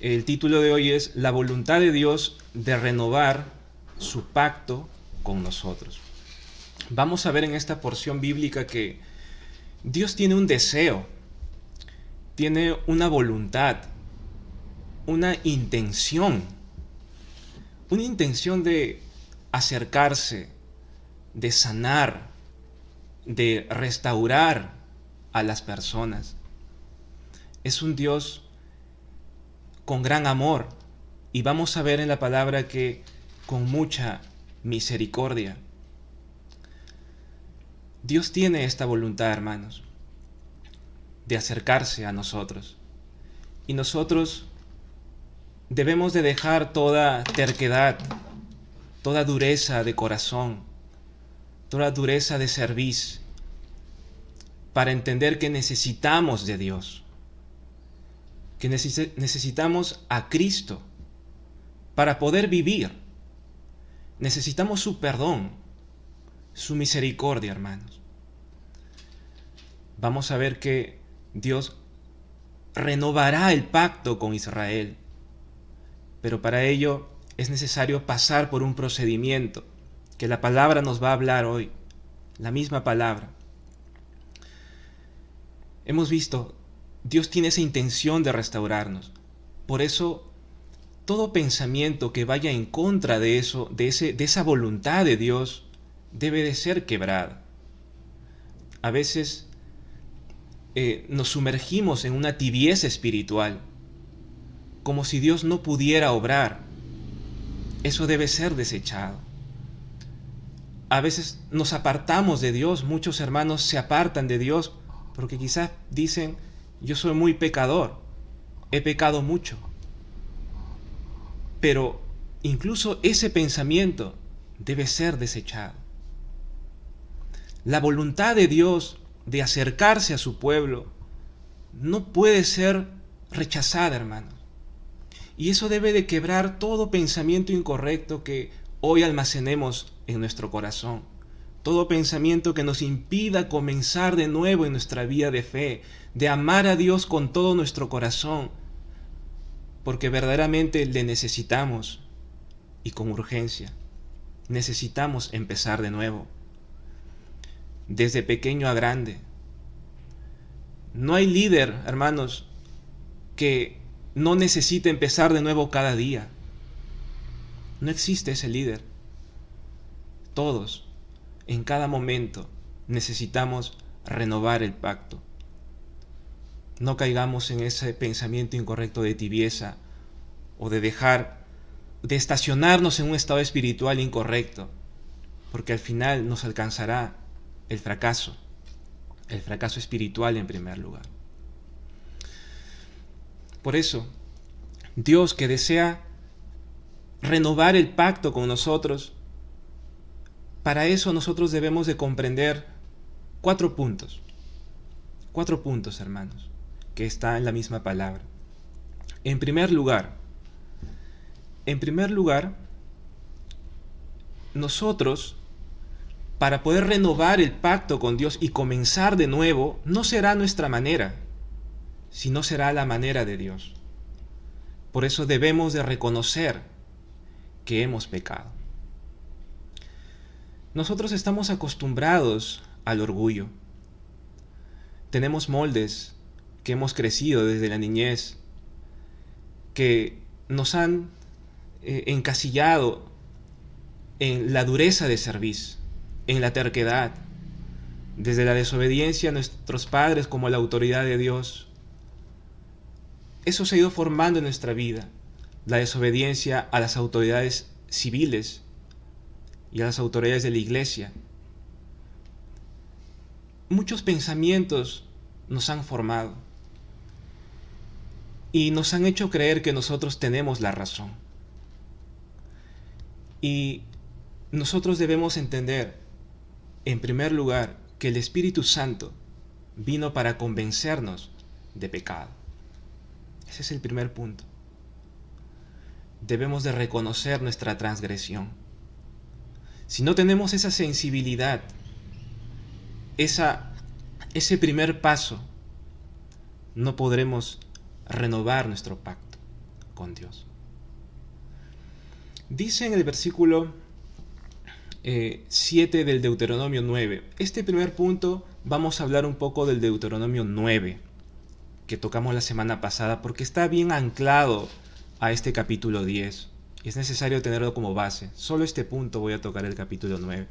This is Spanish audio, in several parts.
El título de hoy es La voluntad de Dios de renovar su pacto con nosotros. Vamos a ver en esta porción bíblica que Dios tiene un deseo, tiene una voluntad, una intención de acercarse, de sanar, de restaurar a las personas. Es un Dios con gran amor, y vamos a ver en la palabra que con mucha misericordia. Dios tiene esta voluntad, hermanos, de acercarse a nosotros. Y nosotros debemos de dejar toda terquedad, toda dureza de corazón, toda dureza de cerviz, para entender que necesitamos de Dios, que necesitamos a Cristo para poder vivir. Necesitamos su perdón, su misericordia, hermanos. Vamos a ver que Dios renovará el pacto con Israel, pero para ello es necesario pasar por un procedimiento que la palabra nos va a hablar hoy, la misma palabra. Hemos visto, Dios tiene esa intención de restaurarnos. Por eso, todo pensamiento que vaya en contra de eso, de esa voluntad de Dios, debe de ser quebrado. A veces nos sumergimos en una tibieza espiritual, como si Dios no pudiera obrar. Eso debe ser desechado. A veces nos apartamos de Dios, muchos hermanos se apartan de Dios porque quizás dicen, yo soy muy pecador, he pecado mucho. Pero incluso ese pensamiento debe ser desechado. La voluntad de Dios de acercarse a su pueblo no puede ser rechazada, hermanos. Y eso debe de quebrar todo pensamiento incorrecto que hoy almacenemos en nuestro corazón. Todo pensamiento que nos impida comenzar de nuevo en nuestra vida de fe, de amar a Dios con todo nuestro corazón, porque verdaderamente le necesitamos y con urgencia. Necesitamos empezar de nuevo, desde pequeño a grande. No hay líder, hermanos, que no necesite empezar de nuevo cada día. No existe ese líder. Todos, en cada momento, necesitamos renovar el pacto. No caigamos en ese pensamiento incorrecto de tibieza o de estacionarnos en un estado espiritual incorrecto, porque al final nos alcanzará el fracaso espiritual en primer lugar. Por eso, Dios, que desea renovar el pacto con nosotros, para eso nosotros debemos de comprender 4 puntos. 4 puntos, hermanos, que está en la misma palabra. En primer lugar, nosotros, para poder renovar el pacto con Dios y comenzar de nuevo, no será nuestra manera, sino será la manera de Dios. Por eso debemos de reconocer que hemos pecado. Nosotros estamos acostumbrados al orgullo. Tenemos moldes que hemos crecido desde la niñez, que nos han encasillado en la dureza de cerviz, en la terquedad, desde la desobediencia a nuestros padres como a la autoridad de Dios. Eso se ha ido formando en nuestra vida, la desobediencia a las autoridades civiles y a las autoridades de la iglesia. Muchos pensamientos nos han formado y nos han hecho creer que nosotros tenemos la razón. Y nosotros debemos entender, en primer lugar, que el Espíritu Santo vino para convencernos de pecado. Ese es el primer punto. Debemos de reconocer nuestra transgresión. Si no tenemos esa sensibilidad, ese primer paso, no podremos renovar nuestro pacto. con Dios. Dice en el versículo 7 del Deuteronomio 9. Este primer punto vamos a hablar un poco del Deuteronomio 9, que tocamos la semana pasada, porque está bien anclado a este capítulo 10. Y es necesario tenerlo como base. Solo este punto voy a tocar el capítulo 9.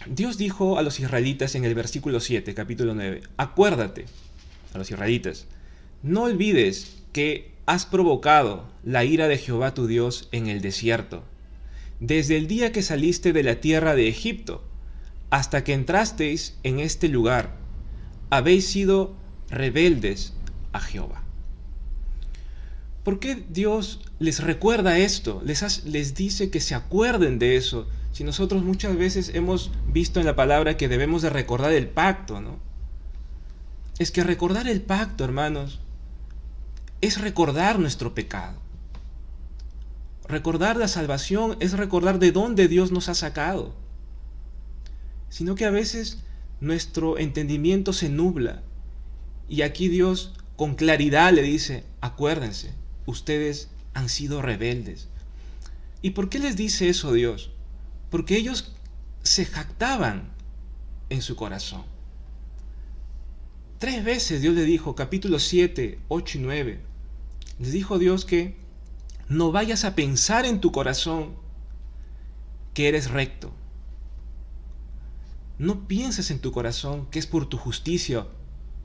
Dios dijo a los israelitas en el versículo 7, capítulo 9, acuérdate, a los israelitas, no olvides que has provocado la ira de Jehová tu Dios en el desierto, desde el día que saliste de la tierra de Egipto, hasta que entrasteis en este lugar, habéis sido rebeldes a Jehová. ¿Por qué Dios les recuerda esto? Les dice que se acuerden de eso. Si nosotros muchas veces hemos visto en la palabra que debemos de recordar el pacto, ¿no? Es que recordar el pacto, hermanos, es recordar nuestro pecado. Recordar la salvación es recordar de dónde Dios nos ha sacado. Sino que a veces nuestro entendimiento se nubla. Y aquí Dios con claridad le dice, acuérdense, ustedes han sido rebeldes. ¿Y por qué les dice eso Dios? Porque ellos se jactaban en su corazón. 3 veces Dios le dijo, capítulos 7, 8 y 9, les dijo Dios que no vayas a pensar en tu corazón que eres recto. No pienses en tu corazón que es por tu justicia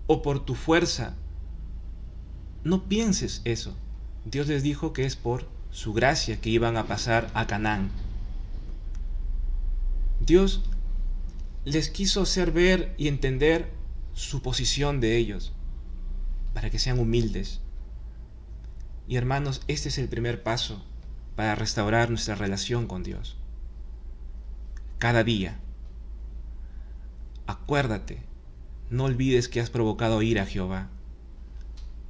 o por tu fuerza. No pienses eso. Dios les dijo que es por su gracia que iban a pasar a Canaán. Dios les quiso hacer ver y entender su posición de ellos, para que sean humildes. Y hermanos, este es el primer paso para restaurar nuestra relación con Dios. Cada día, acuérdate, no olvides que has provocado ira a Jehová.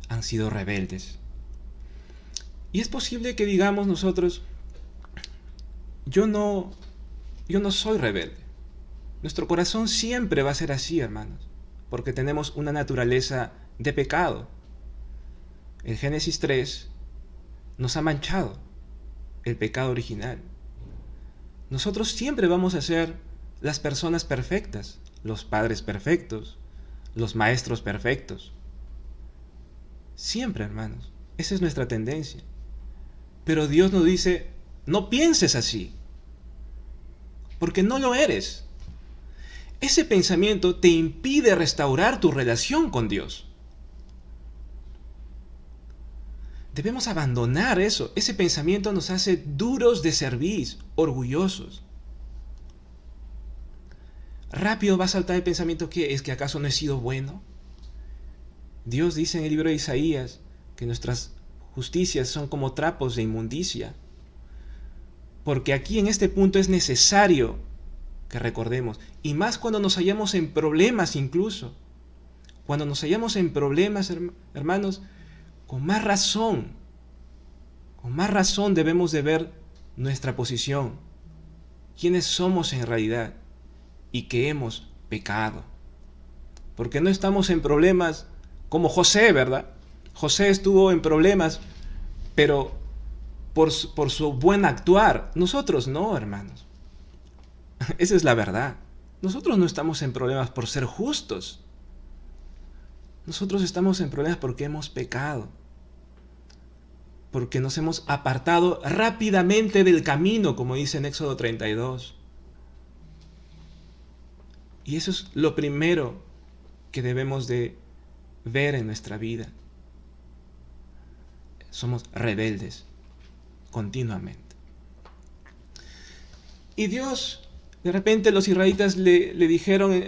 Han sido rebeldes. Y es posible que digamos nosotros, yo no soy rebelde. Nuestro corazón siempre va a ser así, hermanos, porque tenemos una naturaleza de pecado. El Génesis 3 nos ha manchado el pecado original. Nosotros siempre vamos a ser las personas perfectas, los padres perfectos, los maestros perfectos. Siempre, hermanos, esa es nuestra tendencia. Pero Dios nos dice, no pienses así, porque no lo eres. Ese pensamiento te impide restaurar tu relación con Dios. Debemos abandonar eso. Ese pensamiento nos hace duros de cerviz, orgullosos. Rápido va a saltar el pensamiento que es que acaso no he sido bueno. Dios dice en el libro de Isaías que nuestras justicias son como trapos de inmundicia. Porque aquí en este punto es necesario que recordemos, y más cuando nos hallamos en problemas incluso. Cuando nos hallamos en problemas, hermanos, con más razón debemos de ver nuestra posición, quiénes somos en realidad y que hemos pecado. Porque no estamos en problemas como José, ¿verdad? José estuvo en problemas, pero por su buen actuar. Nosotros no, hermanos. Esa es la verdad. Nosotros no estamos en problemas por ser justos. Nosotros estamos en problemas porque hemos pecado. Porque nos hemos apartado rápidamente del camino, como dice en Éxodo 32. Y eso es lo primero que debemos de ver en nuestra vida. Somos rebeldes continuamente. Y Dios, de repente los israelitas le dijeron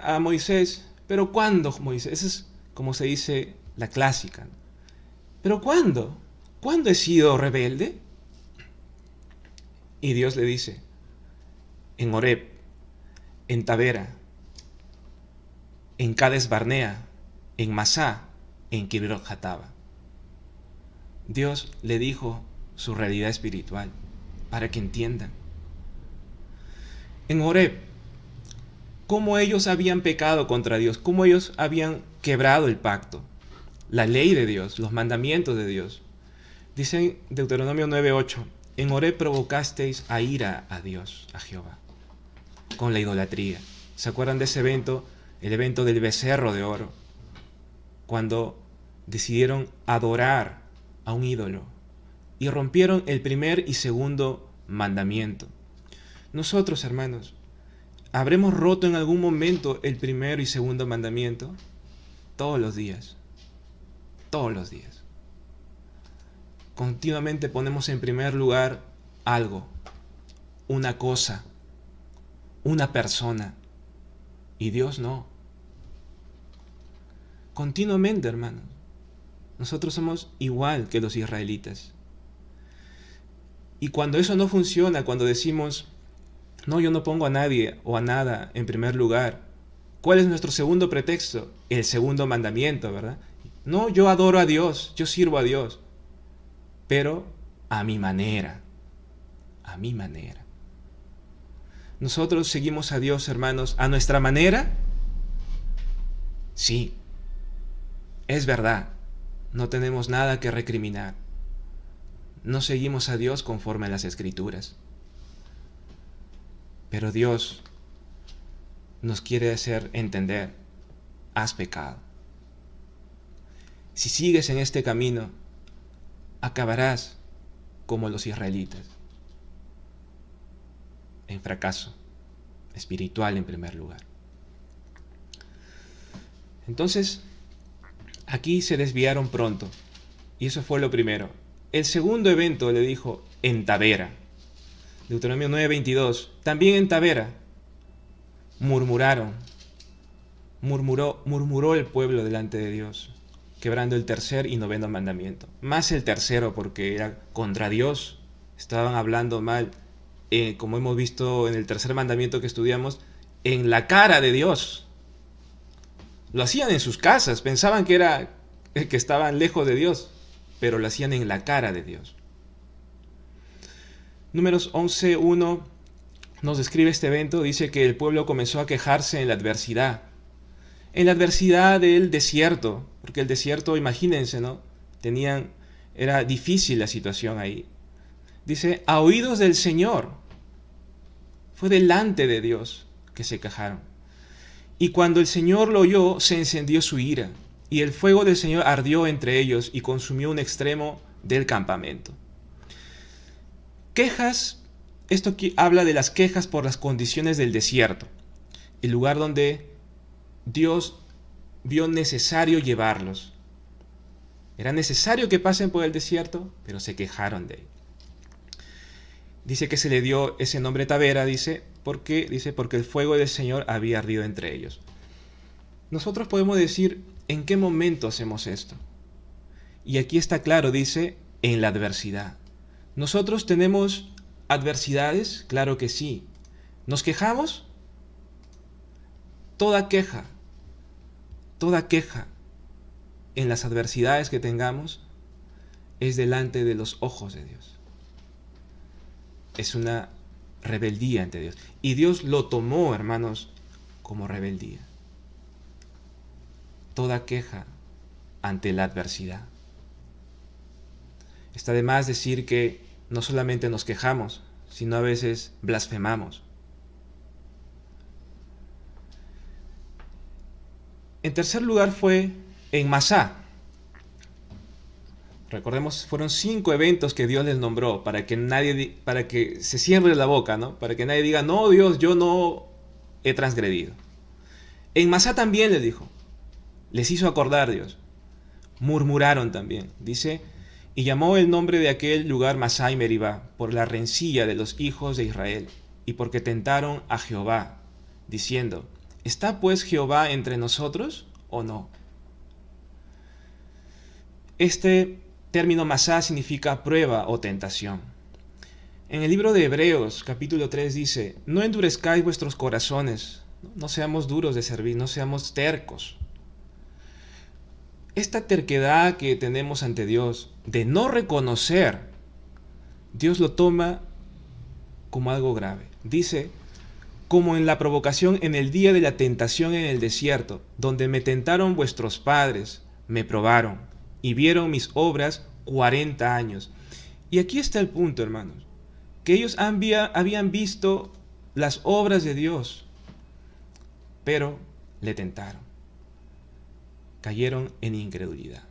a Moisés, ¿pero cuándo, Moisés? Esa es como se dice la clásica. ¿Pero cuándo? ¿Cuándo he sido rebelde? Y Dios le dice, en Horeb, en Tabera, en Cades Barnea, en Masá, en Kibrot Hataba. Dios le dijo su realidad espiritual para que entiendan. En Horeb, cómo ellos habían pecado contra Dios, cómo ellos habían quebrado el pacto. la ley de Dios, los mandamientos de Dios. Dice en Deuteronomio 9:8, en Horeb provocasteis a ira a Dios, a Jehová, con la idolatría. ¿Se acuerdan de ese evento? El evento del becerro de oro, cuando decidieron adorar a un ídolo y rompieron el primer y segundo mandamiento. Nosotros, hermanos, ¿habremos roto en algún momento el primero y segundo mandamiento? Todos los días. Todos los días. Continuamente ponemos en primer lugar algo, una cosa, una persona, y Dios no. Continuamente, hermanos. Nosotros somos igual que los israelitas. Y cuando eso no funciona, cuando decimos, no, yo no pongo a nadie o a nada en primer lugar, ¿cuál es nuestro segundo pretexto? El segundo mandamiento, ¿verdad? No, yo adoro a Dios, yo sirvo a Dios, pero a mi manera, a mi manera. ¿Nosotros seguimos a Dios, hermanos, a nuestra manera? Sí, es verdad, no tenemos nada que recriminar. No seguimos a Dios conforme a las Escrituras. Pero Dios nos quiere hacer entender, has pecado. Si sigues en este camino, acabarás como los israelitas, en fracaso espiritual en primer lugar. Entonces, aquí se desviaron pronto, y eso fue lo primero. El segundo evento le dijo en Tabera. Deuteronomio 9:22. También en Tabera murmuraron. Murmuró el pueblo delante de Dios, quebrando el tercer y noveno mandamiento. Más el tercero, porque era contra Dios. Estaban hablando mal, como hemos visto en el tercer mandamiento que estudiamos, en la cara de Dios. Lo hacían en sus casas, pensaban que estaban lejos de Dios, pero lo hacían en la cara de Dios. Números 11:1 nos describe este evento. Dice que el pueblo comenzó a quejarse en la adversidad. En la adversidad del desierto, porque el desierto, imagínense, ¿no? Era difícil la situación ahí. Dice, a oídos del Señor. Fue delante de Dios que se quejaron. Y cuando el Señor lo oyó, se encendió su ira, y el fuego del Señor ardió entre ellos y consumió un extremo del campamento. Quejas, esto habla de las quejas por las condiciones del desierto, el lugar donde Dios vio necesario llevarlos. Era necesario que pasen por el desierto, pero se quejaron de él. Dice que se le dio ese nombre Tabera, porque el fuego del Señor había ardido entre ellos. Nosotros podemos decir, ¿en qué momento hacemos esto? Y aquí está claro, dice, en la adversidad. ¿Nosotros tenemos adversidades? Claro que sí. ¿Nos quejamos? Toda queja en las adversidades que tengamos es delante de los ojos de Dios. Es una rebeldía ante Dios. Y Dios lo tomó, hermanos, como rebeldía. Toda queja ante la adversidad. Está de más decir que no solamente nos quejamos, sino a veces blasfemamos. En tercer lugar fue en Masá. Recordemos, fueron 5 eventos que Dios les nombró para que se cierre la boca, ¿no? Para que nadie diga, no, Dios, yo no he transgredido. En Masá también les dijo, les hizo acordar Dios. Murmuraron también, dice, y llamó el nombre de aquel lugar Masá y Meribá, por la rencilla de los hijos de Israel, y porque tentaron a Jehová, diciendo, ¿está pues Jehová entre nosotros o no? Este término Masá significa prueba o tentación. En el libro de Hebreos, capítulo 3, dice, no endurezcáis vuestros corazones, no seamos duros de servir, no seamos tercos. Esta terquedad que tenemos ante Dios, de no reconocer, Dios lo toma como algo grave. Dice, como en la provocación en el día de la tentación en el desierto, donde me tentaron vuestros padres, me probaron y vieron mis obras 40 años. Y aquí está el punto, hermanos, que ellos habían visto las obras de Dios, pero le tentaron, cayeron en incredulidad.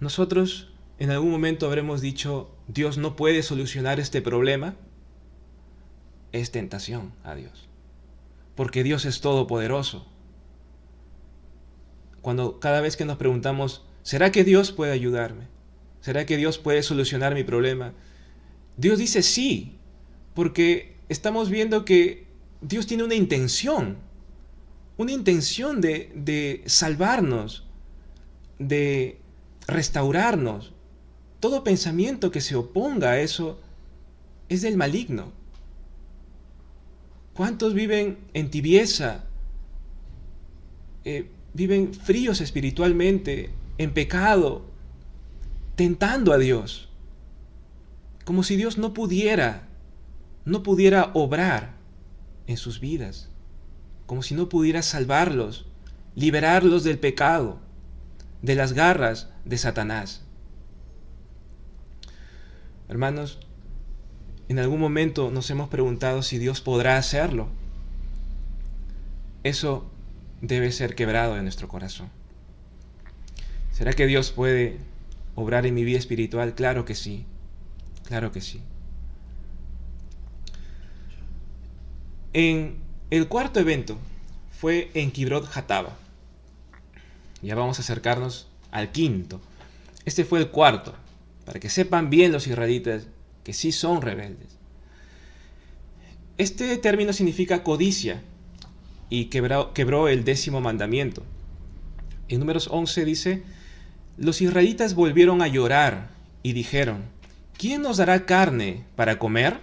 Nosotros en algún momento habremos dicho, Dios no puede solucionar este problema. Es tentación a Dios, porque Dios es todopoderoso. Cada vez que nos preguntamos, ¿será que Dios puede ayudarme? ¿Será que Dios puede solucionar mi problema? Dios dice sí, porque estamos viendo que Dios tiene una intención de salvarnos, de restaurarnos. Todo pensamiento que se oponga a eso es del maligno. ¿Cuántos viven en tibieza? Viven fríos espiritualmente, en pecado, tentando a Dios, como si Dios no pudiera obrar en sus vidas, como si no pudiera salvarlos, liberarlos del pecado, de las garras de Satanás. Hermanos, en algún momento nos hemos preguntado si Dios podrá hacerlo. Eso debe ser quebrado en nuestro corazón. ¿Será que Dios puede obrar en mi vida espiritual? Claro que sí, claro que sí. En el cuarto evento fue en Kibrot Hatava. Ya vamos a acercarnos al quinto. Este fue el cuarto, para que sepan bien los israelitas que sí son rebeldes. Este término significa codicia y quebró el 10º mandamiento. En Números 11 dice, los israelitas volvieron a llorar y dijeron, ¿quién nos dará carne para comer?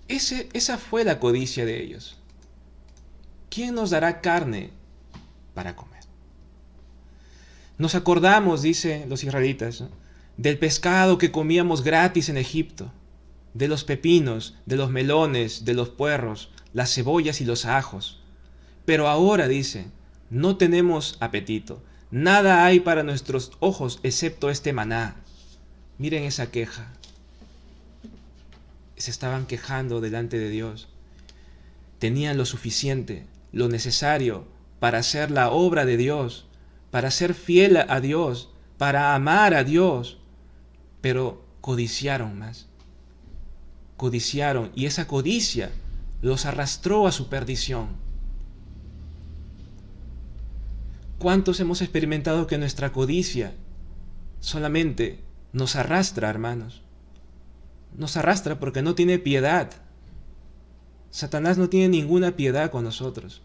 Esa fue la codicia de ellos. ¿Quién nos dará carne para comer? Nos acordamos, dicen los israelitas, ¿no?, del pescado que comíamos gratis en Egipto, de los pepinos, de los melones, de los puerros, las cebollas y los ajos. Pero ahora, dice, no tenemos apetito. Nada hay para nuestros ojos excepto este maná. Miren esa queja. Se estaban quejando delante de Dios. Tenían lo suficiente, lo necesario para hacer la obra de Dios, para ser fiel a Dios, para amar a Dios. Pero codiciaron más. Codiciaron, y esa codicia los arrastró a su perdición. ¿Cuántos hemos experimentado que nuestra codicia solamente nos arrastra, hermanos? Nos arrastra porque no tiene piedad. Satanás no tiene ninguna piedad con nosotros.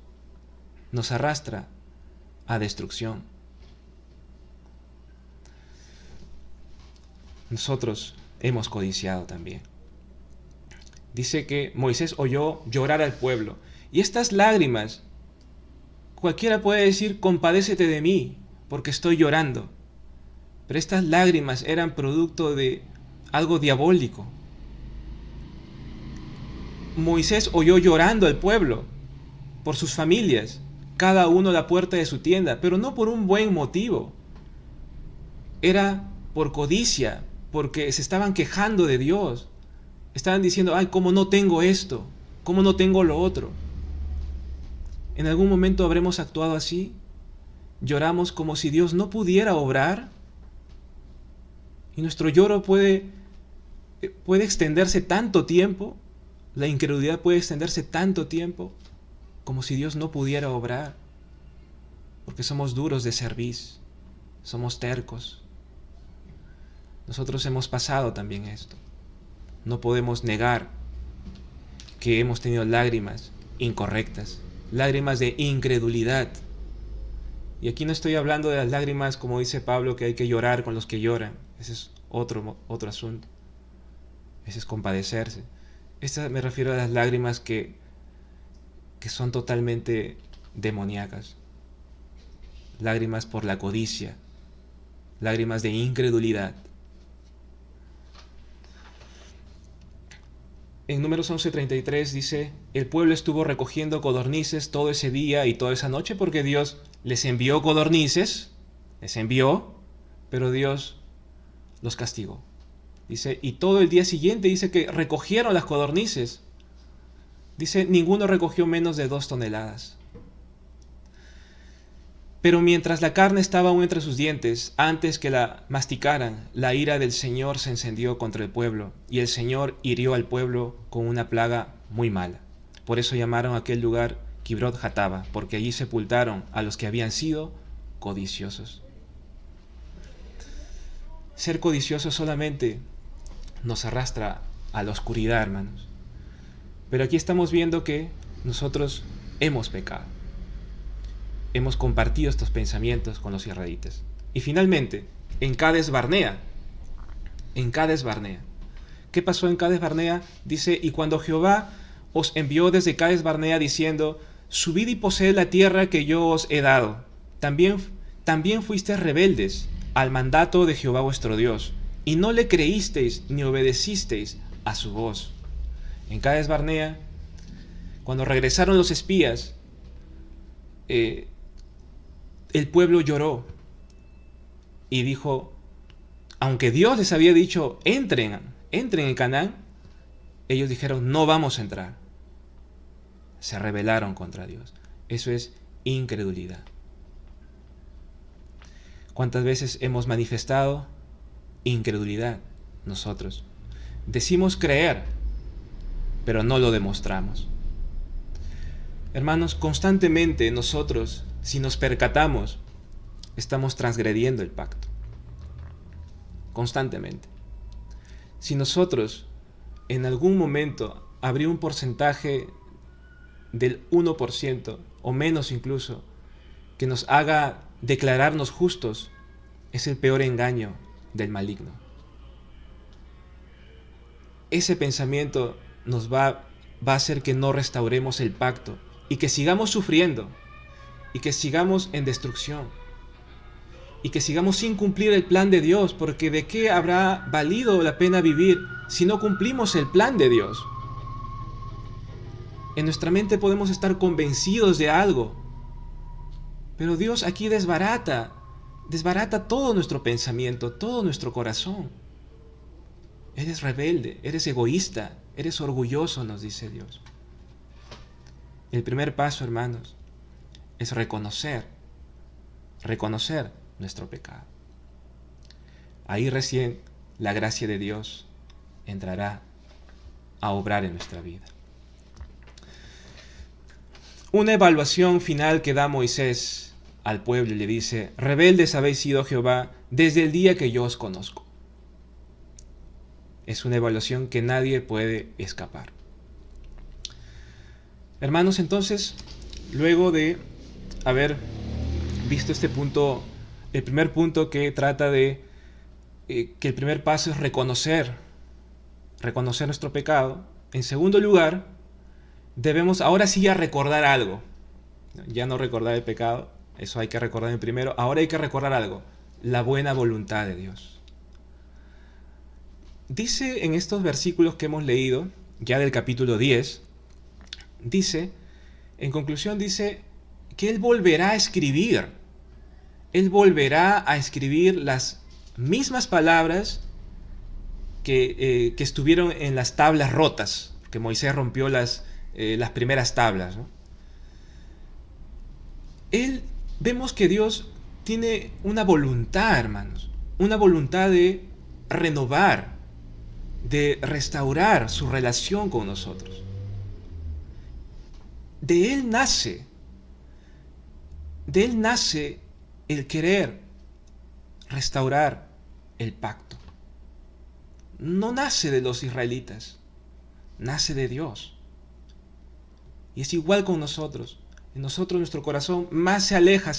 Nos arrastra a destrucción. Nosotros hemos codiciado también. Dice que Moisés oyó llorar al pueblo. Y estas lágrimas, cualquiera puede decir, compadécete de mí, porque estoy llorando. Pero estas lágrimas eran producto de algo diabólico. Moisés oyó llorando al pueblo por sus familias, cada uno a la puerta de su tienda, pero no por un buen motivo. Era por codicia, porque se estaban quejando de Dios. Estaban diciendo, ay, ¿cómo no tengo esto? ¿Cómo no tengo lo otro? ¿En algún momento habremos actuado así? ¿Lloramos como si Dios no pudiera obrar? Y nuestro lloro puede extenderse tanto tiempo, la incredulidad puede extenderse tanto tiempo, como si Dios no pudiera obrar, porque somos duros de cerviz, somos tercos. Nosotros hemos pasado también esto. No podemos negar que hemos tenido lágrimas incorrectas, lágrimas de incredulidad. Y aquí no estoy hablando de las lágrimas, como dice Pablo, que hay que llorar con los que lloran. Ese es otro asunto. Ese es compadecerse. Me refiero a las lágrimas que son totalmente demoníacas. Lágrimas por la codicia, lágrimas de incredulidad. En Números 11:33 dice, el pueblo estuvo recogiendo codornices todo ese día y toda esa noche porque Dios les envió codornices, les envió, pero Dios los castigó. Dice, y todo el día siguiente dice que recogieron las codornices. Dice, ninguno recogió menos de 2 toneladas. Pero mientras la carne estaba aún entre sus dientes, antes que la masticaran, la ira del Señor se encendió contra el pueblo, y el Señor hirió al pueblo con una plaga muy mala. Por eso llamaron a aquel lugar Kibrot Hatava, porque allí sepultaron a los que habían sido codiciosos. Ser codicioso solamente nos arrastra a la oscuridad, hermanos. Pero aquí estamos viendo que nosotros hemos pecado. Hemos compartido estos pensamientos con los israelitas. Y finalmente, en Cades Barnea. ¿Qué pasó en Cades Barnea? Dice, y cuando Jehová os envió desde Cades Barnea diciendo, subid y poseed la tierra que yo os he dado. También fuisteis rebeldes al mandato de Jehová vuestro Dios, y no le creísteis ni obedecisteis a su voz. En Cades Barnea, cuando regresaron los espías, el pueblo lloró y dijo, aunque Dios les había dicho, entren en Canaán, ellos dijeron, no vamos a entrar. Se rebelaron contra Dios. Eso es incredulidad. ¿Cuántas veces hemos manifestado incredulidad nosotros? Decimos creer, pero no lo demostramos. Hermanos, constantemente nosotros, si nos percatamos, estamos transgrediendo el pacto. Constantemente. Si nosotros en algún momento habría un porcentaje del 1% o menos incluso que nos haga declararnos justos, es el peor engaño del maligno. Ese pensamiento nos va a hacer que no restauremos el pacto y que sigamos sufriendo y que sigamos en destrucción y que sigamos sin cumplir el plan de Dios, porque ¿de qué habrá valido la pena vivir si no cumplimos el plan de Dios? En nuestra mente podemos estar convencidos de algo, pero Dios aquí desbarata todo nuestro pensamiento, todo nuestro corazón. Eres rebelde, eres egoísta, eres orgulloso, nos dice Dios. El primer paso, hermanos, es reconocer nuestro pecado. Ahí recién la gracia de Dios entrará a obrar en nuestra vida. Una evaluación final que da Moisés al pueblo y le dice, rebeldes habéis sido Jehová desde el día que yo os conozco. Es una evaluación que nadie puede escapar. Hermanos, entonces, luego de haber visto este punto, el primer punto que trata de que el primer paso es reconocer nuestro pecado. En segundo lugar, debemos ahora sí ya recordar algo. Ya no recordar el pecado, eso hay que recordar en primero. Ahora hay que recordar algo, la buena voluntad de Dios. Dice en estos versículos que hemos leído, ya del capítulo 10, dice, en conclusión dice, que Él volverá a escribir. Él volverá a escribir las mismas palabras que estuvieron en las tablas rotas, que Moisés rompió las primeras tablas, ¿no? Vemos que Dios tiene una voluntad, hermanos, una voluntad de renovar, de restaurar su relación con nosotros. De Él nace el querer restaurar el pacto. No nace de los israelitas, nace de Dios. Y es igual con nosotros. En nosotros nuestro corazón más se aleja.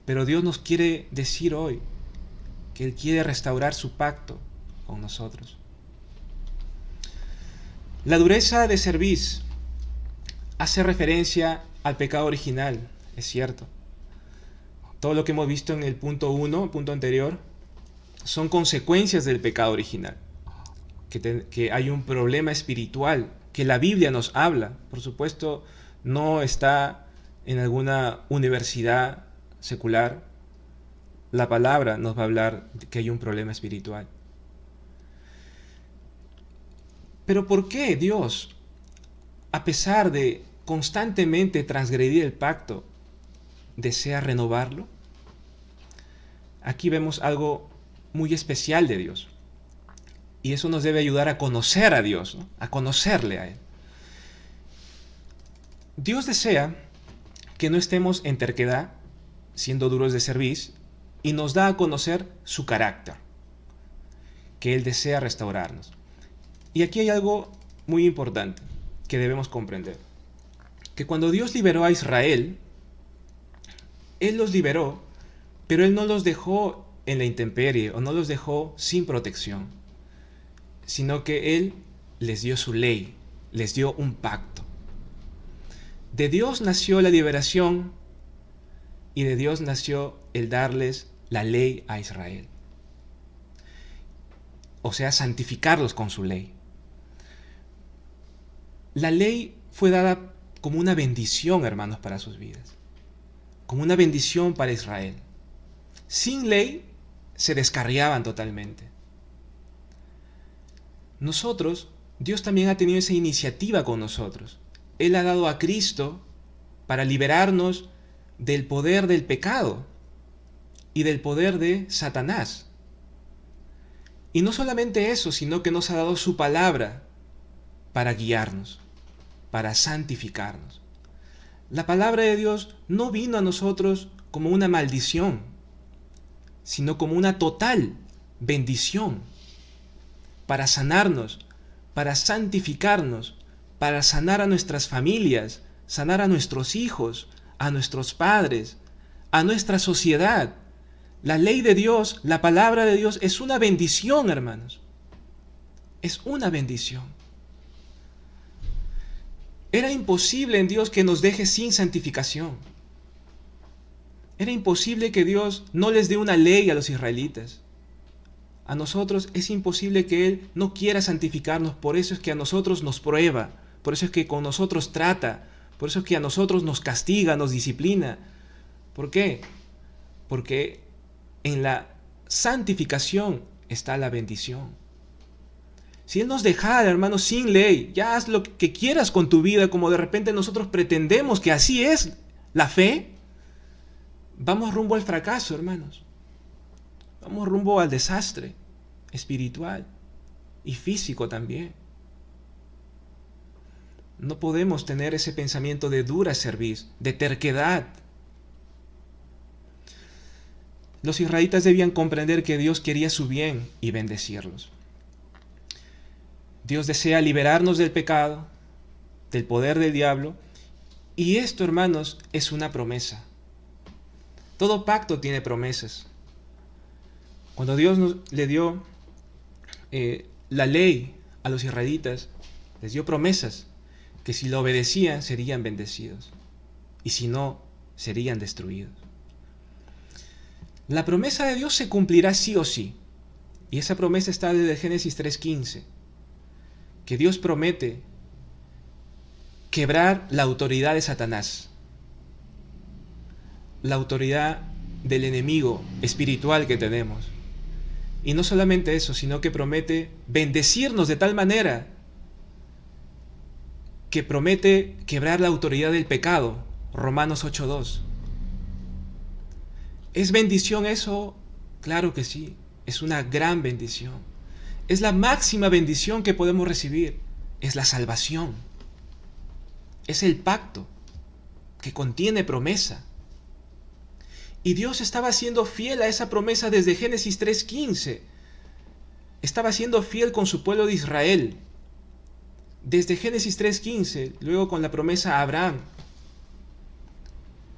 Pero Dios nos quiere decir hoy que Él quiere restaurar su pacto con nosotros. La dureza de cerviz hace referencia al pecado original, es cierto. Todo lo que hemos visto en el punto 1, el punto anterior, son consecuencias del pecado original. Que hay un problema espiritual, que la Biblia nos habla. Por supuesto, no está en alguna universidad secular, la palabra nos va a hablar de que hay un problema espiritual. Pero ¿por qué Dios, a pesar de constantemente transgredir el pacto, desea renovarlo? Aquí vemos algo muy especial de Dios. Y eso nos debe ayudar a conocer a Dios, ¿no? A conocerle a Él. Dios desea que no estemos en terquedad, siendo duros de cerviz, y nos da a conocer su carácter, que Él desea restaurarnos. Y aquí hay algo muy importante que debemos comprender. Que cuando Dios liberó a Israel, Él los liberó, pero Él no los dejó en la intemperie o no los dejó sin protección, sino que Él les dio su ley, les dio un pacto. De Dios nació la liberación y de Dios nació el darles la ley a Israel. O sea, santificarlos con su ley. La ley fue dada como una bendición, hermanos, para sus vidas. Como una bendición para Israel. Sin ley se descarriaban totalmente. Nosotros, Dios también ha tenido esa iniciativa con nosotros. Él ha dado a Cristo para liberarnos del poder del pecado y del poder de Satanás. Y no solamente eso, sino que nos ha dado su palabra para guiarnos, para santificarnos. La palabra de Dios no vino a nosotros como una maldición, sino como una total bendición, para sanarnos, para santificarnos, para sanar a nuestras familias, sanar a nuestros hijos, a nuestros padres, a nuestra sociedad. La ley de Dios, la palabra de Dios es una bendición, hermanos. Es una bendición. Era imposible en Dios que nos deje sin santificación. Era imposible que Dios no les dé una ley a los israelitas. A nosotros es imposible que Él no quiera santificarnos, por eso es que a nosotros nos prueba, por eso es que con nosotros trata, por eso es que a nosotros nos castiga, nos disciplina. ¿Por qué? Porque en la santificación está la bendición. Si Él nos dejara, hermanos, sin ley, ya haz lo que quieras con tu vida, como de repente nosotros pretendemos que así es la fe, vamos rumbo al fracaso, hermanos. Vamos rumbo al desastre espiritual y físico también. No podemos tener ese pensamiento de dura cerviz, de terquedad. Los israelitas debían comprender que Dios quería su bien y bendecirlos. Dios desea liberarnos del pecado, del poder del diablo, y esto, hermanos, es una promesa. Todo pacto tiene promesas. Cuando Dios le dio la ley a los israelitas, les dio promesas que si lo obedecían serían bendecidos y si no, serían destruidos. La promesa de Dios se cumplirá sí o sí, y esa promesa está desde Génesis 3:15, que Dios promete quebrar la autoridad de Satanás, la autoridad del enemigo espiritual que tenemos. Y no solamente eso, sino que promete bendecirnos de tal manera que promete quebrar la autoridad del pecado. Romanos 8:2. ¿Es bendición eso? Claro que sí, es una gran bendición. Es la máxima bendición que podemos recibir. Es la salvación. Es el pacto que contiene promesa. Y Dios estaba siendo fiel a esa promesa desde Génesis 3:15. Estaba siendo fiel con su pueblo de Israel. Desde Génesis 3:15, luego con la promesa a Abraham.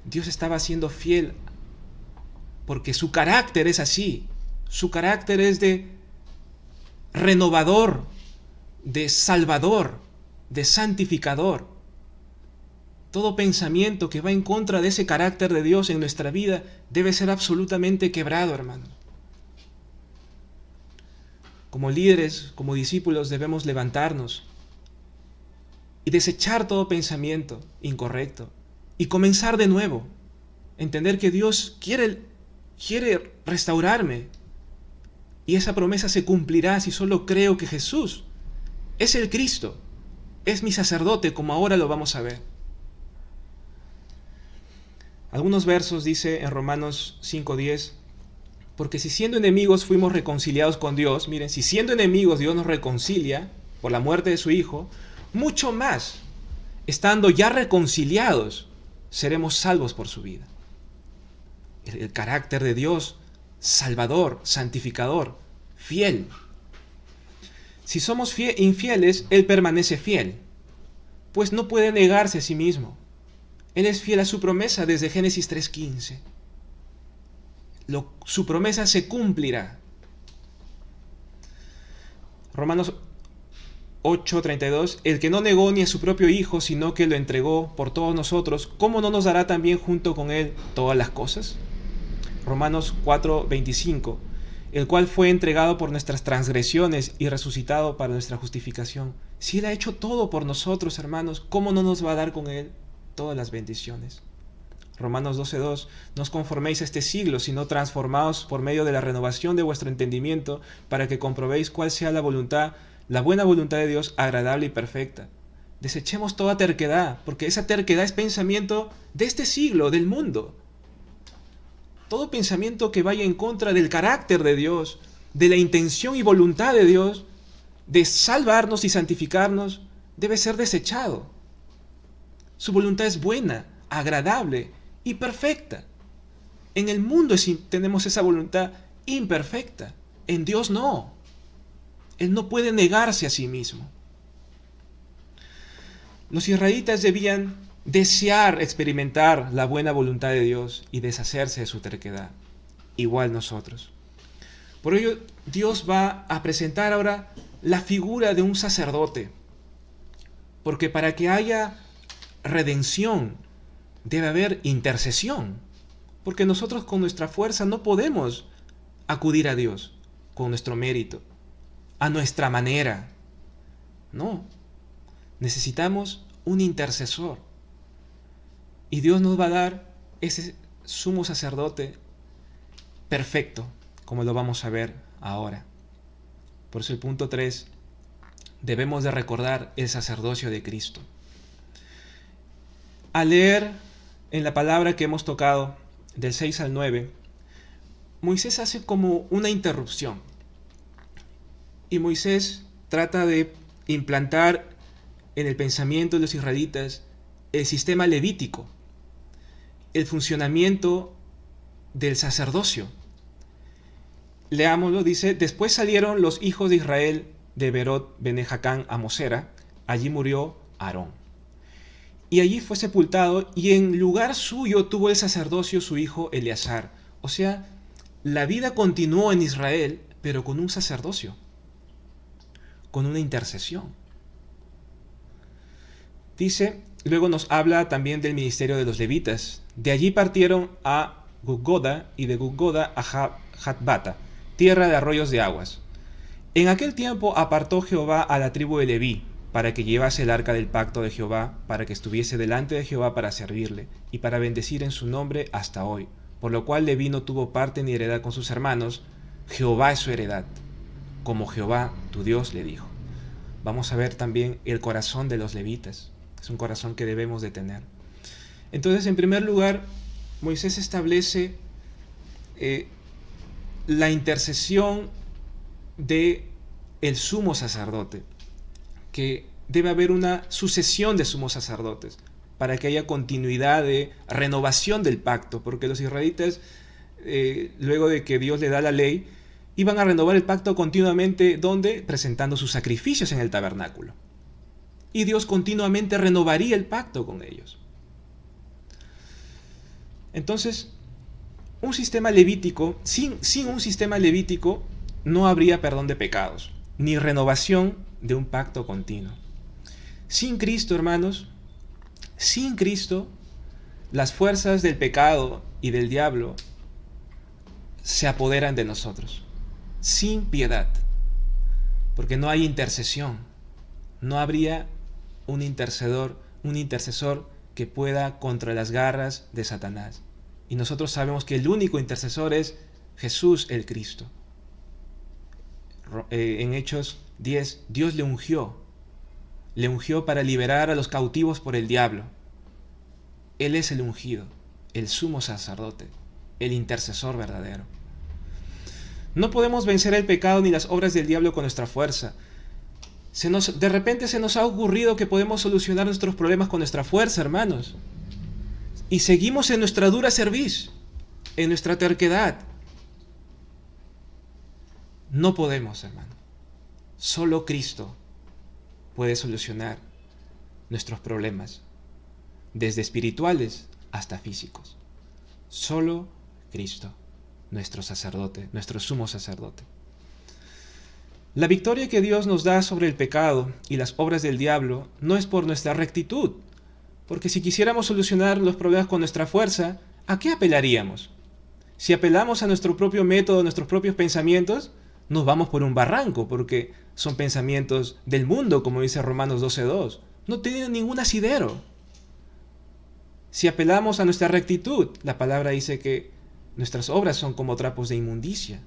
Dios estaba siendo fiel porque su carácter es así. Su carácter es de renovador, de salvador, de santificador. Todo pensamiento que va en contra de ese carácter de Dios en nuestra vida debe ser absolutamente quebrado, hermanos. Como líderes, como discípulos, debemos levantarnos y desechar todo pensamiento incorrecto y comenzar de nuevo. Entender que Dios quiere restaurarme. Y esa promesa se cumplirá si solo creo que Jesús es el Cristo, es mi sacerdote, como ahora lo vamos a ver. Algunos versos dice en Romanos 5:10, porque si siendo enemigos fuimos reconciliados con Dios, miren, si siendo enemigos Dios nos reconcilia por la muerte de su Hijo, mucho más, estando ya reconciliados, seremos salvos por su vida. El carácter de Dios, salvador, santificador, fiel. Si somos infieles, Él permanece fiel, pues no puede negarse a sí mismo. Él es fiel a su promesa desde Génesis 3:15. Su promesa se cumplirá. Romanos 8:32, el que no negó ni a su propio Hijo, sino que lo entregó por todos nosotros, ¿cómo no nos dará también junto con Él todas las cosas? Romanos 4:25, el cual fue entregado por nuestras transgresiones y resucitado para nuestra justificación. Si Él ha hecho todo por nosotros, hermanos, ¿cómo no nos va a dar con Él todas las bendiciones? Romanos 12:2, no os conforméis a este siglo, sino transformaos por medio de la renovación de vuestro entendimiento, para que comprobéis cuál sea la buena voluntad de Dios, agradable y perfecta. Desechemos toda terquedad, porque esa terquedad es pensamiento de este siglo, del mundo. Todo pensamiento que vaya en contra del carácter de Dios, de la intención y voluntad de Dios, de salvarnos y santificarnos, debe ser desechado. Su voluntad es buena, agradable y perfecta. En el mundo tenemos esa voluntad imperfecta. En Dios no. Él no puede negarse a sí mismo. Los israelitas debían desear experimentar la buena voluntad de Dios y deshacerse de su terquedad. Igual nosotros. Por ello, Dios va a presentar ahora la figura de un sacerdote. Porque para que haya redención, debe haber intercesión. Porque nosotros con nuestra fuerza no podemos acudir a Dios con nuestro mérito, a nuestra manera. No. Necesitamos un intercesor. Y Dios nos va a dar ese sumo sacerdote perfecto, como lo vamos a ver ahora. Por eso el punto 3, debemos de recordar el sacerdocio de Cristo. Al leer en la palabra que hemos tocado, del 6 al 9, Moisés hace como una interrupción. Y Moisés trata de implantar en el pensamiento de los israelitas el sistema levítico, el funcionamiento del sacerdocio. Leámoslo, dice, después salieron los hijos de Israel de Berot Benejacán a Mosera, allí murió Aarón. Y allí fue sepultado, y en lugar suyo tuvo el sacerdocio su hijo Eleazar. O sea, la vida continuó en Israel, pero con un sacerdocio, con una intercesión. Dice, luego nos habla también del ministerio de los levitas. De allí partieron a Gudgoda y de Gudgoda a Jatbata, tierra de arroyos de aguas. En aquel tiempo apartó Jehová a la tribu de Leví, para que llevase el arca del pacto de Jehová, para que estuviese delante de Jehová para servirle, y para bendecir en su nombre hasta hoy. Por lo cual Leví no tuvo parte ni heredad con sus hermanos. Jehová es su heredad, como Jehová tu Dios le dijo. Vamos a ver también el corazón de los levitas. Es un corazón que debemos de tener. Entonces, en primer lugar, Moisés establece la intercesión de el sumo sacerdote, que debe haber una sucesión de sumos sacerdotes para que haya continuidad de renovación del pacto, porque los israelitas, luego de que Dios le da la ley, iban a renovar el pacto continuamente, ¿dónde? Presentando sus sacrificios en el tabernáculo. Y Dios continuamente renovaría el pacto con ellos. Entonces, un sistema levítico, sin un sistema levítico, no habría perdón de pecados, ni renovación de un pacto continuo. Sin Cristo, hermanos, sin Cristo, las fuerzas del pecado y del diablo se apoderan de nosotros. Sin piedad, porque no hay intercesión, no habría un intercesor que pueda contra las garras de Satanás. Y nosotros sabemos que el único intercesor es Jesús el Cristo. En Hechos 10, Dios le ungió para liberar a los cautivos por el diablo. Él es el ungido, el sumo sacerdote, el intercesor verdadero. No podemos vencer el pecado ni las obras del diablo con nuestra fuerza. De repente se nos ha ocurrido que podemos solucionar nuestros problemas con nuestra fuerza, hermanos. Y seguimos en nuestra dura cerviz, en nuestra terquedad. No podemos, hermano. Solo Cristo puede solucionar nuestros problemas, desde espirituales hasta físicos. Solo Cristo, nuestro sacerdote, nuestro sumo sacerdote. La victoria que Dios nos da sobre el pecado y las obras del diablo no es por nuestra rectitud, porque si quisiéramos solucionar los problemas con nuestra fuerza, ¿a qué apelaríamos? Si apelamos a nuestro propio método, a nuestros propios pensamientos, nos vamos por un barranco, porque son pensamientos del mundo, como dice Romanos 12:2. No tienen ningún asidero. Si apelamos a nuestra rectitud, la palabra dice que nuestras obras son como trapos de inmundicia.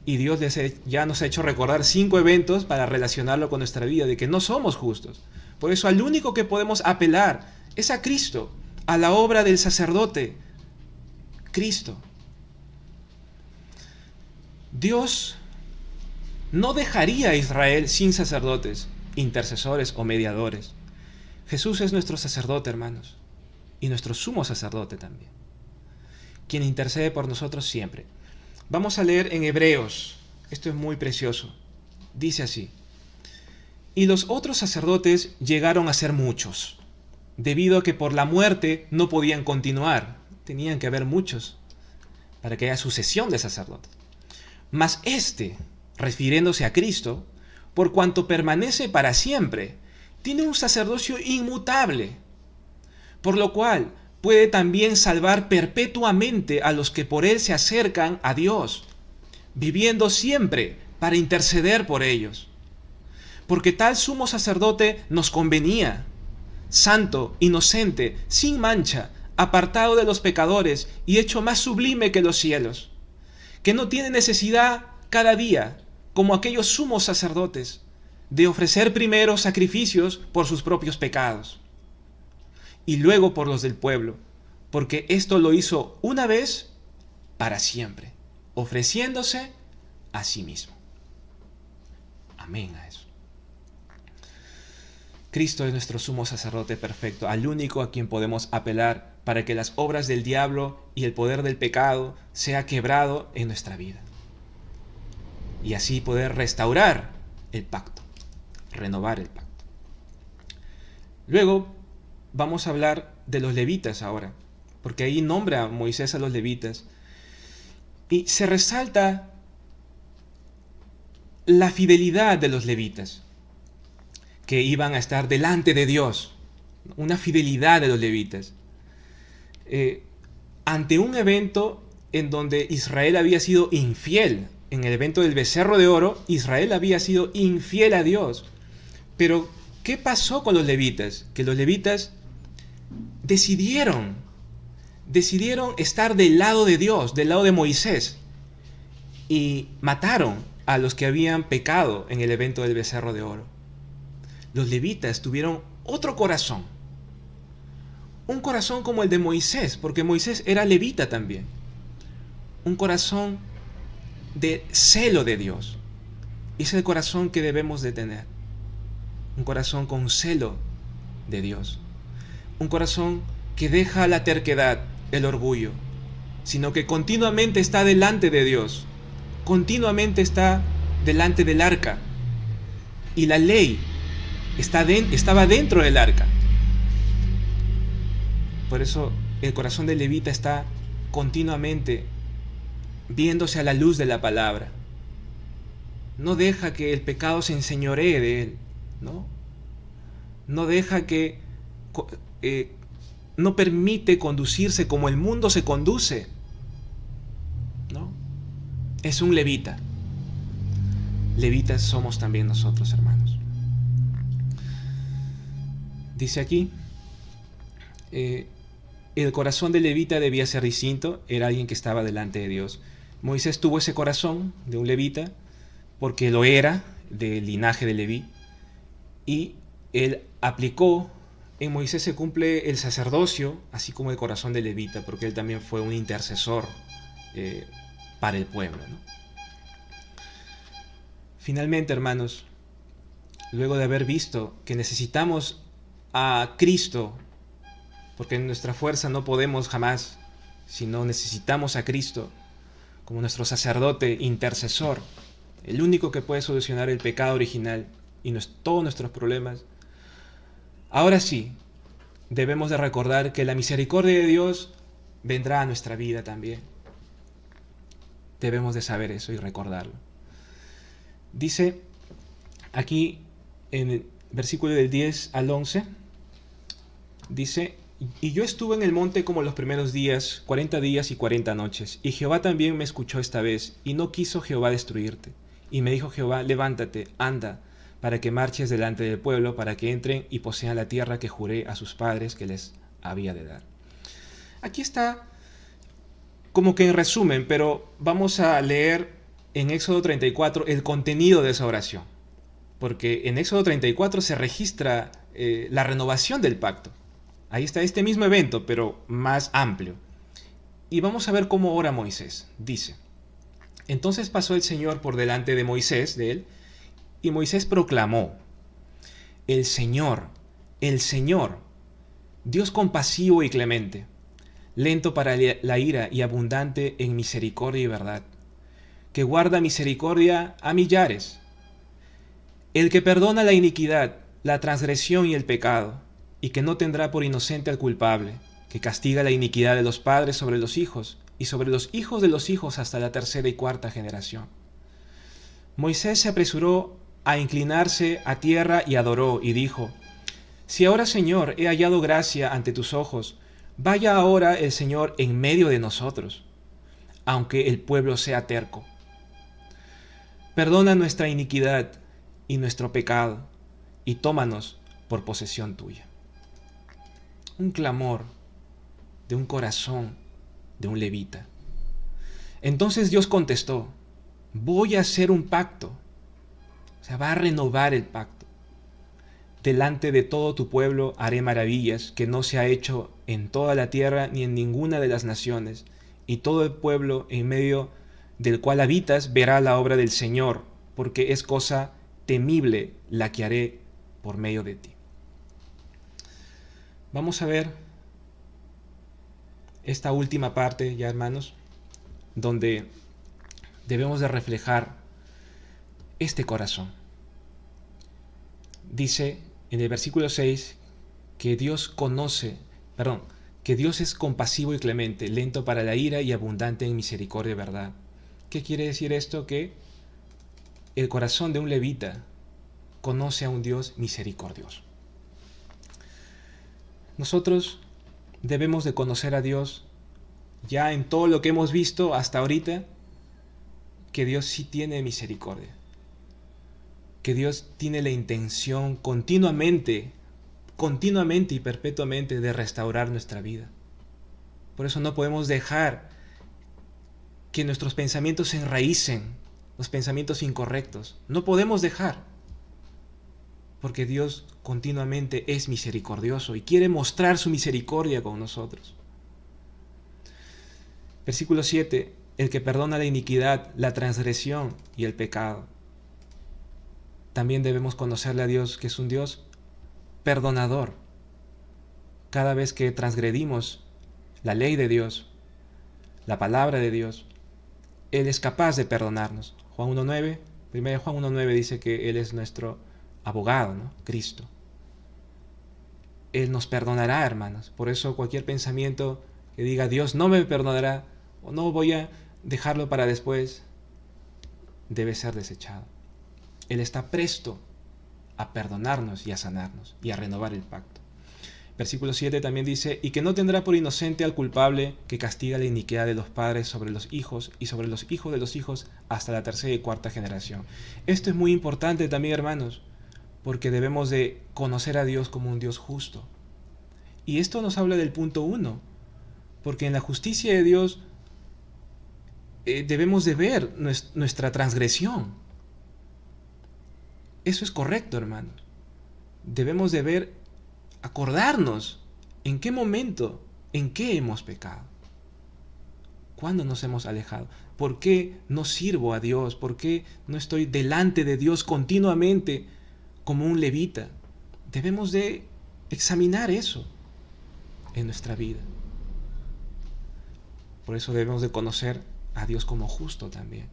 Y Dios ya nos ha hecho recordar 5 eventos para relacionarlo con nuestra vida, de que no somos justos. Por eso al único que podemos apelar es a Cristo, a la obra del sacerdote, Cristo. Dios no dejaría a Israel sin sacerdotes, intercesores o mediadores. Jesús es nuestro sacerdote, hermanos, y nuestro sumo sacerdote también, quien intercede por nosotros siempre. Vamos a leer en Hebreos, esto es muy precioso, dice así: y los otros sacerdotes llegaron a ser muchos, debido a que por la muerte no podían continuar, tenían que haber muchos para que haya sucesión de sacerdotes. Mas este, refiriéndose a Cristo, por cuanto permanece para siempre, tiene un sacerdocio inmutable, por lo cual puede también salvar perpetuamente a los que por él se acercan a Dios, viviendo siempre para interceder por ellos. Porque tal sumo sacerdote nos convenía, santo, inocente, sin mancha, apartado de los pecadores y hecho más sublime que los cielos, que no tiene necesidad cada día, como aquellos sumos sacerdotes, de ofrecer primero sacrificios por sus propios pecados y luego por los del pueblo, porque esto lo hizo una vez para siempre, ofreciéndose a sí mismo. Amén a eso. Cristo es nuestro sumo sacerdote perfecto, al único a quien podemos apelar para que las obras del diablo y el poder del pecado sea quebrado en nuestra vida. Y así poder restaurar el pacto, renovar el pacto. Luego vamos a hablar de los levitas ahora, porque ahí nombra a Moisés a los levitas. Y se resalta la fidelidad de los levitas, que iban a estar delante de Dios. Una fidelidad de los levitas. Ante un evento en donde Israel había sido infiel, en el evento del becerro de oro, Israel había sido infiel a Dios. Pero, ¿qué pasó con los levitas? Que los levitas decidieron estar del lado de Dios, del lado de Moisés, y mataron a los que habían pecado en el evento del becerro de oro. Los levitas tuvieron otro corazón, un corazón como el de Moisés, porque Moisés era levita también, un corazón de celo de Dios. Es el corazón que debemos de tener, un corazón con celo de Dios, un corazón que deja la terquedad, el orgullo, sino que continuamente está delante de Dios, continuamente está delante del arca, y la ley estaba dentro del arca. Por eso el corazón del levita está continuamente viéndose a la luz de la palabra. No deja que el pecado se enseñoree de él, ¿no? No deja que no permite conducirse como el mundo se conduce, ¿no? Es un levita. Levitas somos también nosotros, hermanos. Dice aquí, eh, el corazón del levita debía ser distinto, era alguien que estaba delante de Dios. Moisés tuvo ese corazón de un levita porque lo era, del linaje de Leví, y él aplicó, en Moisés se cumple el sacerdocio, así como el corazón de levita, porque él también fue un intercesor para el pueblo, ¿no? Finalmente, hermanos, luego de haber visto que necesitamos a Cristo, porque en nuestra fuerza no podemos jamás, sino necesitamos a Cristo como nuestro sacerdote intercesor, el único que puede solucionar el pecado original y todos nuestros problemas. Ahora sí, debemos de recordar que la misericordia de Dios vendrá a nuestra vida también. Debemos de saber eso y recordarlo. Dice aquí en el versículo del 10 al 11, dice: y yo estuve en el monte como los primeros días, 40 días y 40 noches, y Jehová también me escuchó esta vez, y no quiso Jehová destruirte. Y me dijo Jehová: levántate, anda, para que marches delante del pueblo, para que entren y posean la tierra que juré a sus padres que les había de dar. Aquí está como que en resumen, pero vamos a leer en Éxodo 34 el contenido de esa oración, porque en Éxodo 34 se registra la renovación del pacto. Ahí está este mismo evento, pero más amplio. Y vamos a ver cómo ora Moisés. Dice: entonces pasó el Señor por delante de Moisés, de él, y Moisés proclamó: el Señor, Dios compasivo y clemente, lento para la ira y abundante en misericordia y verdad, que guarda misericordia a millares, el que perdona la iniquidad, la transgresión y el pecado, y que no tendrá por inocente al culpable, que castiga la iniquidad de los padres sobre los hijos, y sobre los hijos de los hijos hasta la tercera y cuarta generación. Moisés se apresuró a inclinarse a tierra y adoró, y dijo: si ahora, Señor, he hallado gracia ante tus ojos, vaya ahora el Señor en medio de nosotros, aunque el pueblo sea terco. Perdona nuestra iniquidad y nuestro pecado, y tómanos por posesión tuya. Un clamor de un corazón de un levita. Entonces Dios contestó: voy a hacer un pacto. O sea, va a renovar el pacto. Delante de todo tu pueblo haré maravillas que no se ha hecho en toda la tierra ni en ninguna de las naciones, y todo el pueblo en medio del cual habitas verá la obra del Señor, porque es cosa temible la que haré por medio de ti. Vamos a ver esta última parte, ya hermanos, donde debemos de reflejar este corazón. Dice en el versículo 6 que Dios que Dios es compasivo y clemente, lento para la ira y abundante en misericordia y verdad. ¿Qué quiere decir esto? Que el corazón de un levita conoce a un Dios misericordioso. Nosotros debemos de conocer a Dios ya en todo lo que hemos visto hasta ahorita, que Dios sí tiene misericordia, que Dios tiene la intención continuamente y perpetuamente de restaurar nuestra vida. Por eso no podemos dejar que nuestros pensamientos se enraícen, los pensamientos incorrectos. No podemos dejar, porque Dios continuamente es misericordioso y quiere mostrar su misericordia con nosotros. Versículo 7: el que perdona la iniquidad, la transgresión y el pecado. También debemos conocerle a Dios, que es un Dios perdonador. Cada vez que transgredimos la ley de Dios, la palabra de Dios, Él es capaz de perdonarnos. Juan 1.9, 1 Juan 1.9 dice que Él es nuestro abogado, ¿no? Cristo. Él nos perdonará, hermanos. Por eso cualquier pensamiento que diga Dios no me perdonará o no, voy a dejarlo para después, debe ser desechado. Él está presto a perdonarnos y a sanarnos y a renovar el pacto. Versículo 7 también dice: y que no tendrá por inocente al culpable, que castiga la iniquidad de los padres sobre los hijos y sobre los hijos de los hijos hasta la tercera y cuarta generación. Esto es muy importante también, hermanos, porque debemos de conocer a Dios como un Dios justo. Y esto nos habla del punto 1, porque en la justicia de Dios debemos de ver nuestra transgresión. Eso es correcto, hermanos. Debemos de ver, acordarnos en qué momento, en qué hemos pecado. ¿Cuándo nos hemos alejado? ¿Por qué no sirvo a Dios? ¿Por qué no estoy delante de Dios continuamente como un levita? Debemos de examinar eso en nuestra vida. Por eso debemos de conocer a Dios como justo también.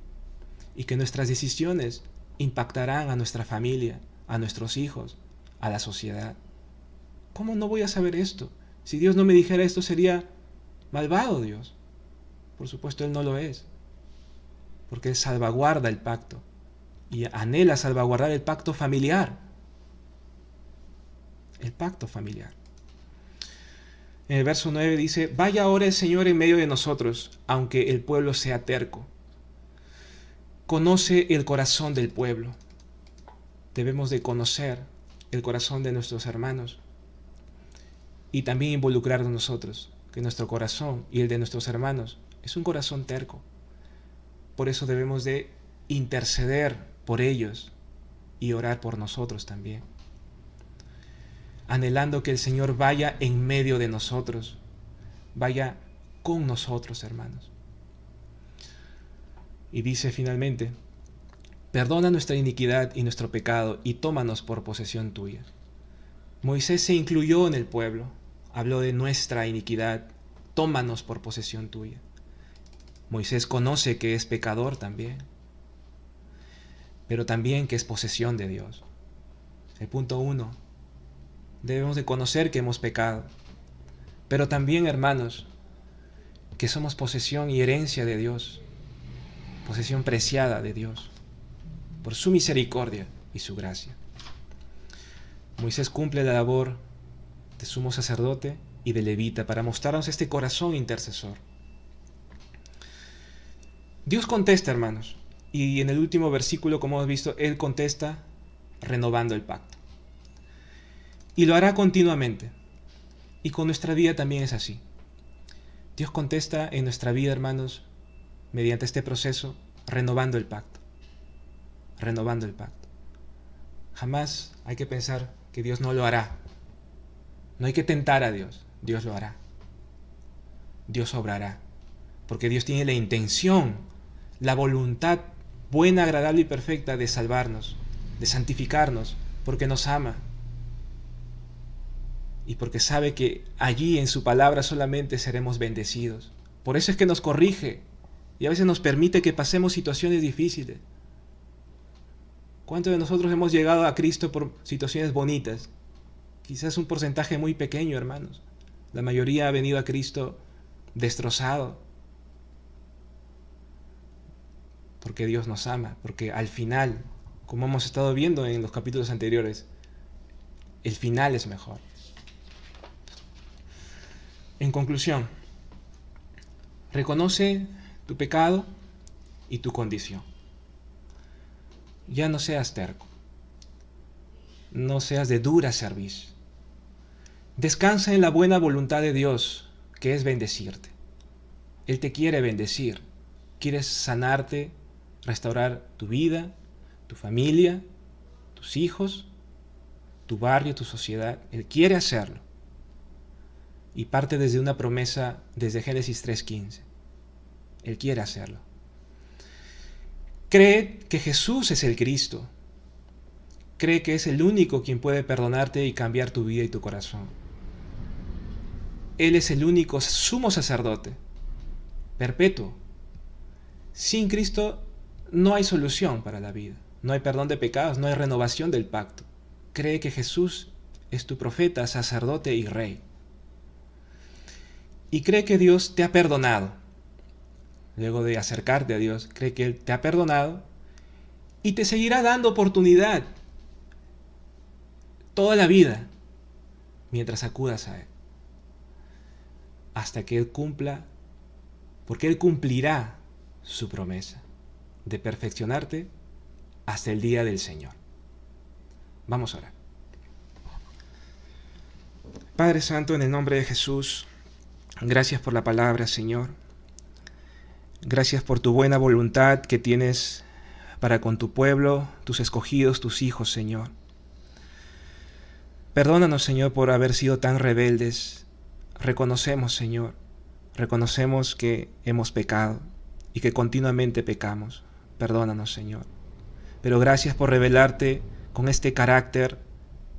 Y que nuestras decisiones impactarán a nuestra familia, a nuestros hijos, a la sociedad. ¿Cómo no voy a saber esto? Si Dios no me dijera esto, sería malvado Dios. Por supuesto, Él no lo es. Porque Él salvaguarda el pacto. Y anhela salvaguardar el pacto familiar. El pacto familiar. En el verso 9 dice: vaya ahora el Señor en medio de nosotros, aunque el pueblo sea terco. Conoce el corazón del pueblo. Debemos de conocer el corazón de nuestros hermanos y también involucrarnos nosotros, que nuestro corazón y el de nuestros hermanos es un corazón terco. Por eso debemos de interceder por ellos y orar por nosotros también, anhelando que el Señor vaya en medio de nosotros, vaya con nosotros, hermanos. Y dice finalmente: perdona nuestra iniquidad y nuestro pecado y tómanos por posesión tuya. Moisés se incluyó en el pueblo, habló de nuestra iniquidad, tómanos por posesión tuya. Moisés conoce que es pecador también, pero también que es posesión de Dios. El punto 1, debemos de conocer que hemos pecado, pero también, hermanos, que somos posesión y herencia de Dios, posesión preciada de Dios, por su misericordia y su gracia. Moisés cumple la labor de sumo sacerdote y de levita para mostrarnos este corazón intercesor. Dios contesta, hermanos, y en el último versículo, como hemos visto, Él contesta renovando el pacto. Y lo hará continuamente. Y con nuestra vida también es así. Dios contesta en nuestra vida, hermanos, mediante este proceso, renovando el pacto. Renovando el pacto. Jamás hay que pensar que Dios no lo hará. No hay que tentar a Dios. Dios lo hará. Dios obrará. Porque Dios tiene la intención, la voluntad buena, agradable y perfecta de salvarnos, de santificarnos, porque nos ama. Y porque sabe que allí en su palabra solamente seremos bendecidos. Por eso es que nos corrige y a veces nos permite que pasemos situaciones difíciles. ¿Cuántos de nosotros hemos llegado a Cristo por situaciones bonitas? Quizás un porcentaje muy pequeño, hermanos. La mayoría ha venido a Cristo destrozado. Porque Dios nos ama, porque al final, como hemos estado viendo en los capítulos anteriores, el final es mejor. En conclusión, reconoce tu pecado y tu condición. Ya no seas terco. No seas de dura cerviz. Descansa en la buena voluntad de Dios, que es bendecirte. Él te quiere bendecir. Quiere sanarte, restaurar tu vida, tu familia, tus hijos, tu barrio, tu sociedad. Él quiere hacerlo. Y parte desde una promesa desde Génesis 3:15. Él quiere hacerlo. Cree que Jesús es el Cristo. Cree que es el único quien puede perdonarte y cambiar tu vida y tu corazón. Él es el único sumo sacerdote, perpetuo. Sin Cristo no hay solución para la vida. No hay perdón de pecados, no hay renovación del pacto. Cree que Jesús es tu profeta, sacerdote y rey. Y cree que Dios te ha perdonado. Luego de acercarte a Dios, cree que Él te ha perdonado y te seguirá dando oportunidad toda la vida mientras acudas a Él. Hasta que Él cumpla, porque Él cumplirá su promesa de perfeccionarte hasta el día del Señor. Vamos a orar. Padre Santo, en el nombre de Jesús, gracias por la palabra, Señor. Gracias por tu buena voluntad que tienes para con tu pueblo, tus escogidos, tus hijos, Señor. Perdónanos, Señor, por haber sido tan rebeldes. Reconocemos, Señor, reconocemos que hemos pecado y que continuamente pecamos. Perdónanos, Señor. Pero gracias por revelarte con este carácter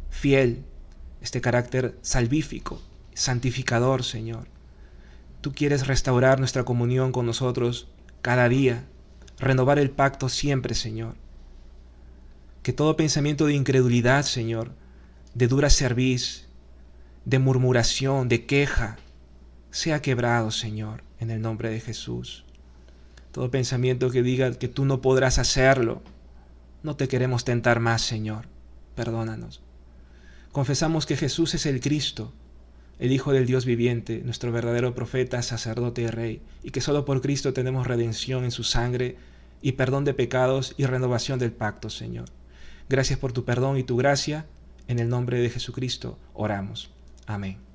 fiel, este carácter salvífico, santificador, Señor. Tú quieres restaurar nuestra comunión con nosotros cada día, renovar el pacto siempre, Señor. Que todo pensamiento de incredulidad, Señor, de dura cerviz, de murmuración, de queja, sea quebrado, Señor, en el nombre de Jesús. Todo pensamiento que diga que tú no podrás hacerlo, no te queremos tentar más, Señor. Perdónanos. Confesamos que Jesús es el Cristo, el Hijo del Dios viviente, nuestro verdadero profeta, sacerdote y rey, y que solo por Cristo tenemos redención en su sangre y perdón de pecados y renovación del pacto, Señor. Gracias por tu perdón y tu gracia. En el nombre de Jesucristo oramos. Amén.